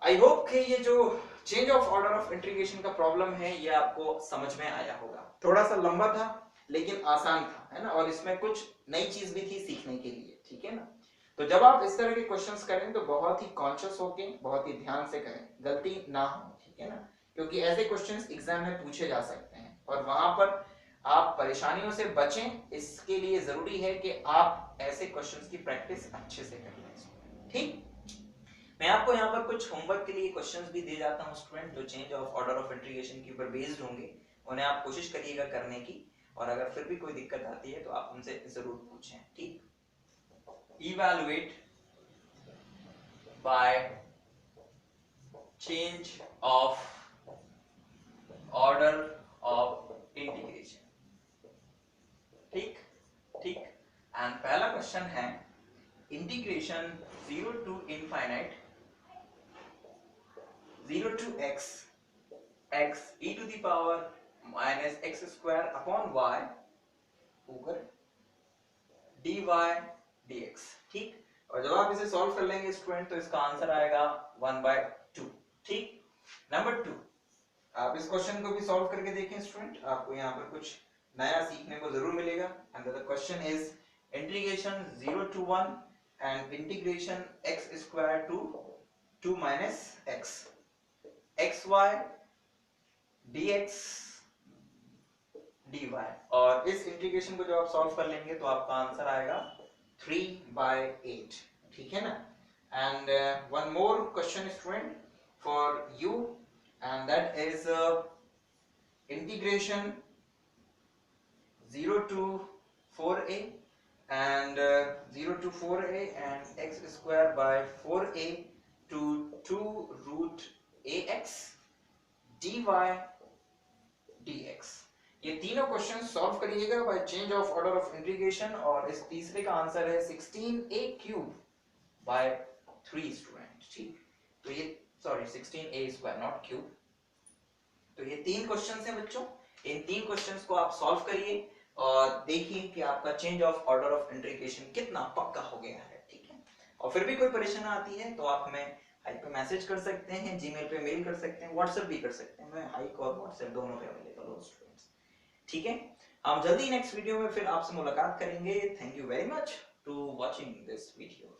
I hope कि ये जो change of order of integration का प्रॉब्लम है ये आपको समझ में आया होगा, थोड़ा सा लंबा था लेकिन आसान था, है ना, और इसमें कुछ नई चीज भी थी सीखने के लिए, ठीक है ना। तो जब आप इस तरह के क्वेश्चंस करें तो बहुत ही कॉन्शियस होके बहुत ही ध्यान से करें, गलती ना हो, ठीक है ना, क्योंकि ऐसे क्वेश्चंस एग्जाम में पूछे जा सकते हैं और वहां पर आप परेशानियों से बचें, इसके लिए जरूरी है कि आप ऐसे क्वेश्चंस की प्रैक्टिस अच्छे से कर लें, ठीक। मैं आपको यहाँ पर कुछ होमवर्क के लिए क्वेश्चंस भी दे जाता हूँ स्टूडेंट, जो change of order of integration के ऊपर बेस्ड होंगे, उन्हें आप कोशिश करिएगा करने की, और अगर फिर भी कोई दिक्कत आती है तो आप उनसे जरूर पूछें, ठीक। Evaluate by change of order of integration, ठीक ठीक। एंड पहला क्वेश्चन है integration 0 to infinite 0 to x e to the power minus x square upon y over dy dx, ठीक। और जब आप इसे सॉल्व कर लेंगे स्टूडेंट तो इसका आंसर आएगा 1/2, ठीक। नंबर 2, आप इस क्वेश्चन को भी सॉल्व करके देखें स्टूडेंट, आपको यहाँ पर कुछ नया सीखने को जरूर मिलेगा। And the question is integration 0 to 1 and integration x square to 2 minus x xy dx dy, और इस इंटीग्रेशन को जब आप सॉल्व कर लेंगे तो आपका आंसर आएगा 3/8, ठीक है ना। And one more question student for you and that is integration 0 to 4a and 0 to 4a and x square by 4a to 2 root ax dy dx, ये तीनों क्वेश्चन सॉल्व करिएगा by change of order of integration, और इस तीसरे का आंसर है 16a³ by 3 स्टूडेंट, ठीक। तो ये सॉरी 16a² नॉट क्यूब, तो ये तीन क्वेश्चंस हैं बच्चों, इन तीन क्वेश्चंस को आप सॉल्व करिए और देखिए कि आपका change of order of integration कितना पक्का हो गया है, ठीक है। और फिर भी कोई परेशानी आती है तो आप हमें हाइक पे मैसेज कर सकते हैं, जीमेल पे मेल कर सकते हैं, व्हाट्सएप भी कर सकते हैं, मैं हाइक और व्हाट्सएप दोनों पे अवेलेबल हूं स्टूडेंट्स, ठीक है। हम जल्दी नेक्स्ट वीडियो में फिर आपसे मुलाकात करेंगे। Thank you very much to watching this video.